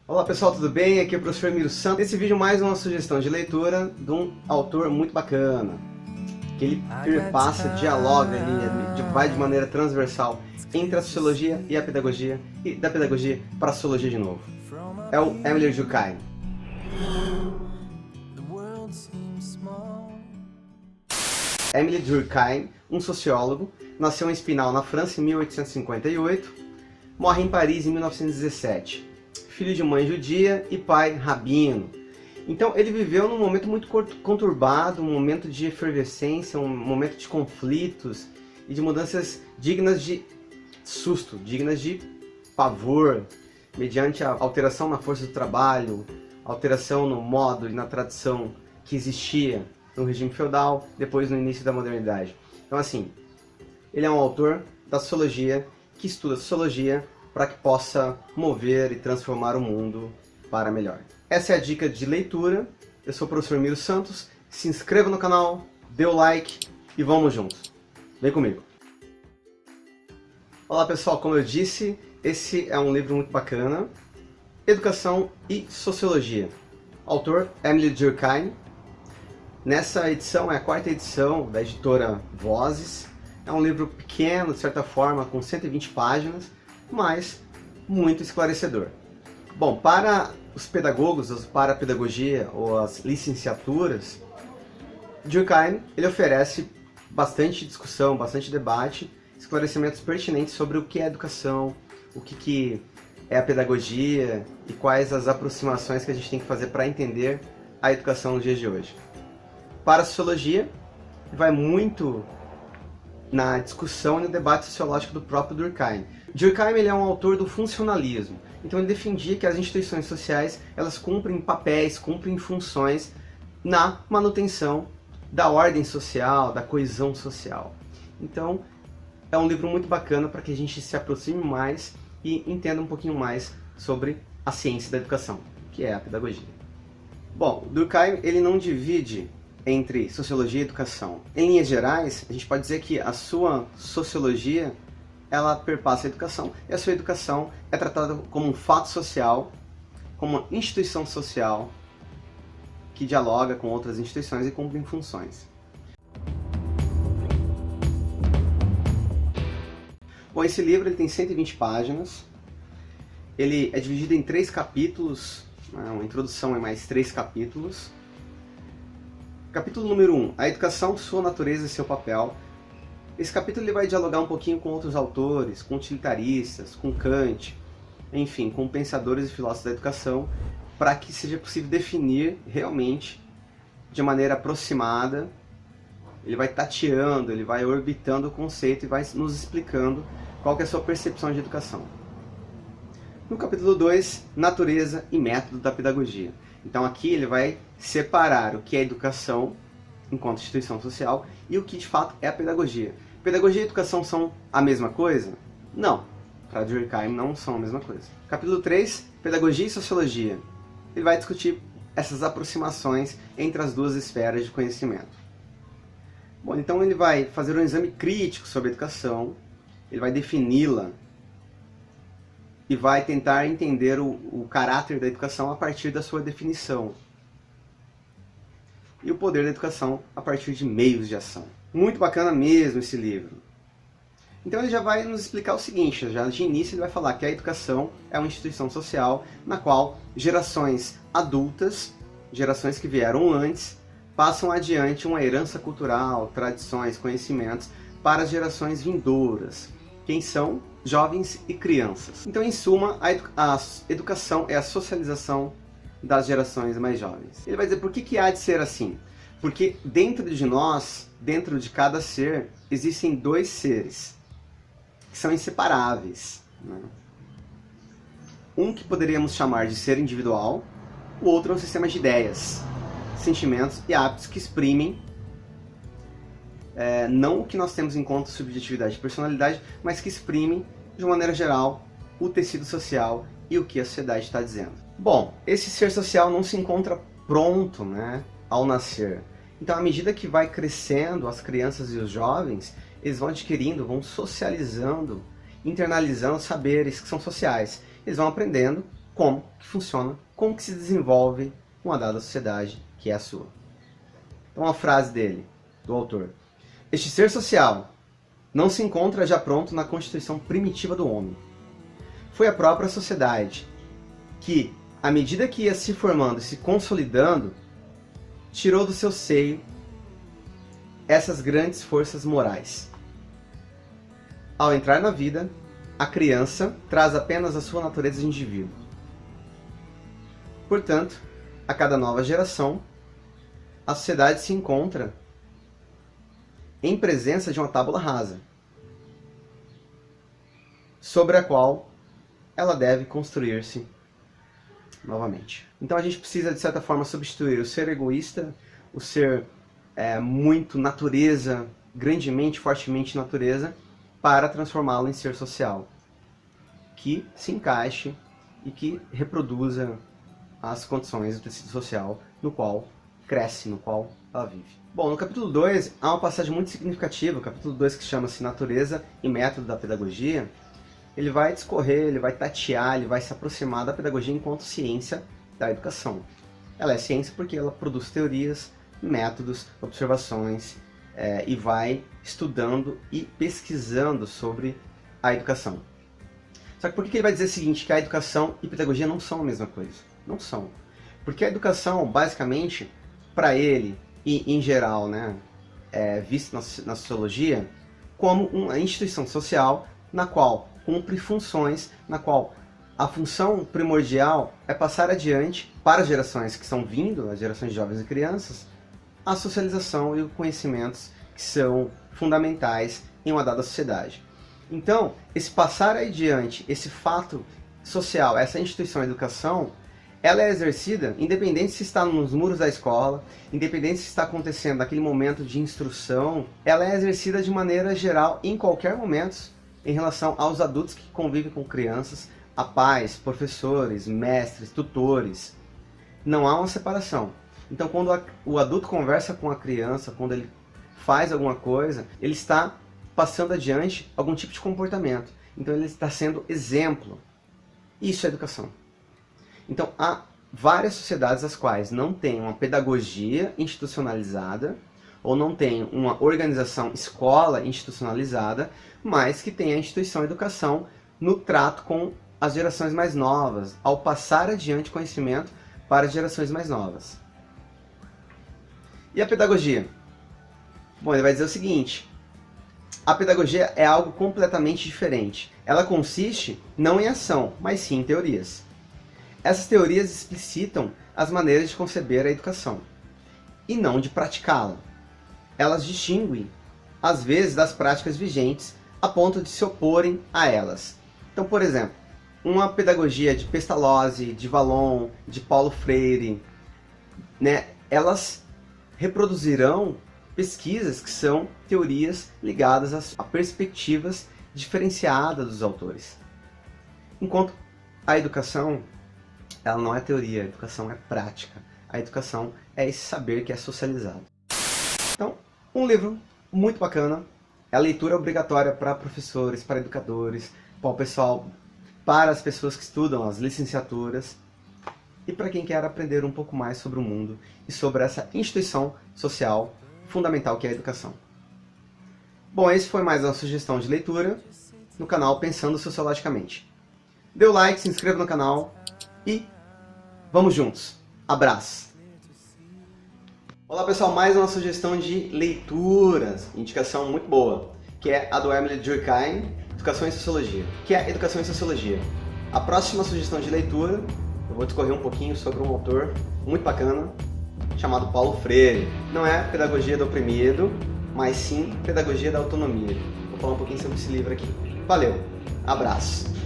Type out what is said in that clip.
Olá pessoal, tudo bem? Aqui é o professor Miro Santos. Nesse vídeo mais uma sugestão de leitura de um autor muito bacana, que ele perpassa, dialoga, ele vai de maneira transversal entre a sociologia e a pedagogia, e da pedagogia para a sociologia de novo. É o Émile Durkheim. Émile Durkheim, um sociólogo, nasceu em Épinal, na França, em 1858, morre em Paris em 1917. Filho de mãe judia e pai rabino. Então ele viveu num momento muito conturbado, um momento de efervescência, um momento de conflitos e de mudanças dignas de susto, dignas de pavor, mediante a alteração na força do trabalho, alteração no modo e na tradição que existia no regime feudal, depois no início da modernidade. Então assim, ele é um autor da sociologia, que estuda sociologia para que possa mover e transformar o mundo para melhor. Essa é a dica de leitura. Eu sou o professor Miro Santos. Se inscreva no canal, dê o like e vamos juntos. Vem comigo. Olá pessoal, como eu disse, esse é um livro muito bacana. Educação e Sociologia. Autor Émile Durkheim. Nessa edição, é a 4ª edição da editora Vozes. É um livro pequeno, de certa forma, com 120 páginas, mas muito esclarecedor. Bom, para os pedagogos, para a pedagogia ou as licenciaturas, Durkheim ele oferece bastante discussão, bastante debate, esclarecimentos pertinentes sobre o que é educação, o que é a pedagogia e quais as aproximações que a gente tem que fazer para entender a educação nos dias de hoje. Para a sociologia, vai muito na discussão e no debate sociológico do próprio Durkheim. Durkheim ele é um autor do funcionalismo, então ele defendia que as instituições sociais elas cumprem papéis, cumprem funções na manutenção da ordem social, da coesão social. Então é um livro muito bacana para que a gente se aproxime mais e entenda um pouquinho mais sobre a ciência da educação, que é a pedagogia. Bom, Durkheim ele não divide entre sociologia e educação. Em linhas gerais, a gente pode dizer que a sua sociologia ela perpassa a educação, e a sua educação é tratada como um fato social, como uma instituição social que dialoga com outras instituições e cumpre funções. Bom, esse livro ele tem 120 páginas, ele é dividido em 3 capítulos, uma introdução e mais 3 capítulos. Capítulo número 1, a educação, sua natureza e seu papel. Esse capítulo ele vai dialogar um pouquinho com outros autores, com utilitaristas, com Kant, enfim, com pensadores e filósofos da educação, para que seja possível definir realmente, de maneira aproximada, ele vai tateando, ele vai orbitando o conceito e vai nos explicando qual que é a sua percepção de educação. No capítulo 2, natureza e método da pedagogia. Então aqui ele vai separar o que é educação enquanto instituição social e o que de fato é a pedagogia. Pedagogia e educação são a mesma coisa? Não, para Durkheim não são a mesma coisa. Capítulo 3, pedagogia e sociologia. Ele vai discutir essas aproximações entre as duas esferas de conhecimento. Bom, então ele vai fazer um exame crítico sobre a educação, ele vai defini-la e vai tentar entender o caráter da educação a partir da sua definição. E o poder da educação a partir de meios de ação. Muito bacana mesmo esse livro. Então ele já vai nos explicar o seguinte, já de início ele vai falar que a educação é uma instituição social na qual gerações adultas, gerações que vieram antes, passam adiante uma herança cultural, tradições, conhecimentos para as gerações vindouras. Quem são? Jovens e crianças. Então, em suma, a educação é a socialização das gerações mais jovens. Ele vai dizer por que há de ser assim? Porque dentro de nós, dentro de cada ser, existem 2 seres que são inseparáveis, né? Um que poderíamos chamar de ser individual, o outro é um sistema de ideias, sentimentos e hábitos que exprimem não o que nós temos em conta subjetividade e personalidade, mas que exprimem, de uma maneira geral, o tecido social e o que a sociedade está dizendo. Bom, esse ser social não se encontra pronto, né, ao nascer. Então, à medida que vai crescendo as crianças e os jovens, eles vão adquirindo, vão socializando, internalizando saberes que são sociais. Eles vão aprendendo como que funciona, como que se desenvolve uma dada sociedade que é a sua. Então, uma frase dele, do autor: este ser social não se encontra já pronto na constituição primitiva do homem. Foi a própria sociedade que, à medida que ia se formando e se consolidando, tirou do seu seio essas grandes forças morais. Ao entrar na vida, a criança traz apenas a sua natureza de indivíduo. Portanto, a cada nova geração, a sociedade se encontra em presença de uma tábula rasa, sobre a qual ela deve construir-se novamente. Então a gente precisa, de certa forma, substituir o ser egoísta, o ser muito natureza, grandemente, fortemente natureza, para transformá-lo em ser social, que se encaixe e que reproduza as condições do tecido social no qual cresce, no qual ela vive. Bom, no capítulo 2 há uma passagem muito significativa, o capítulo 2, que chama-se Natureza e Método da Pedagogia. Ele vai discorrer, ele vai tatear, ele vai se aproximar da pedagogia enquanto ciência da educação. Ela é ciência porque ela produz teorias, métodos, observações, e vai estudando e pesquisando sobre a educação. Só que por que ele vai dizer o seguinte, que a educação e pedagogia não são a mesma coisa? Não são. Porque a educação, basicamente, para ele, e em geral, visto na sociologia, como uma instituição social na qual cumpre funções, na qual a função primordial é passar adiante para as gerações que estão vindo, as gerações de jovens e crianças, a socialização e os conhecimentos que são fundamentais em uma dada sociedade. Então, esse passar adiante, esse fato social, essa instituição de educação, ela é exercida independente se está nos muros da escola, independente se está acontecendo naquele momento de instrução, ela é exercida de maneira geral em qualquer momento em relação aos adultos que convivem com crianças, a pais, professores, mestres, tutores. Não há uma separação. Então, quando o adulto conversa com a criança, quando ele faz alguma coisa, ele está passando adiante algum tipo de comportamento. Então, ele está sendo exemplo. Isso é educação. Então, há várias sociedades as quais não têm uma pedagogia institucionalizada, ou não tem uma organização escola institucionalizada, mas que tem a instituição educação no trato com as gerações mais novas, ao passar adiante conhecimento para as gerações mais novas. E a pedagogia? Bom, ele vai dizer o seguinte: a pedagogia é algo completamente diferente. Ela consiste não em ação, mas sim em teorias. Essas teorias explicitam as maneiras de conceber a educação, e não de praticá-la. Elas distinguem, às vezes, das práticas vigentes, a ponto de se oporem a elas. Então, por exemplo, uma pedagogia de Pestalozzi, de Vallon, de Paulo Freire, elas reproduzirão pesquisas que são teorias ligadas a perspectivas diferenciadas dos autores. Enquanto a educação, ela não é teoria, a educação é prática. A educação é esse saber que é socializado. Então, um livro muito bacana, é a leitura obrigatória para professores, para educadores, para o pessoal, para as pessoas que estudam as licenciaturas e para quem quer aprender um pouco mais sobre o mundo e sobre essa instituição social fundamental que é a educação. Bom, esse foi mais uma sugestão de leitura no canal Pensando Sociologicamente. Dê o like, se inscreva no canal e vamos juntos. Abraço! Olá pessoal, mais uma sugestão de leituras, indicação muito boa, que é a do Emily Durkheim, Educação e Sociologia, que é Educação e Sociologia. A próxima sugestão de leitura, eu vou discorrer um pouquinho sobre um autor muito bacana, chamado Paulo Freire. Não é Pedagogia do Oprimido, mas sim Pedagogia da Autonomia. Vou falar um pouquinho sobre esse livro aqui. Valeu, abraço!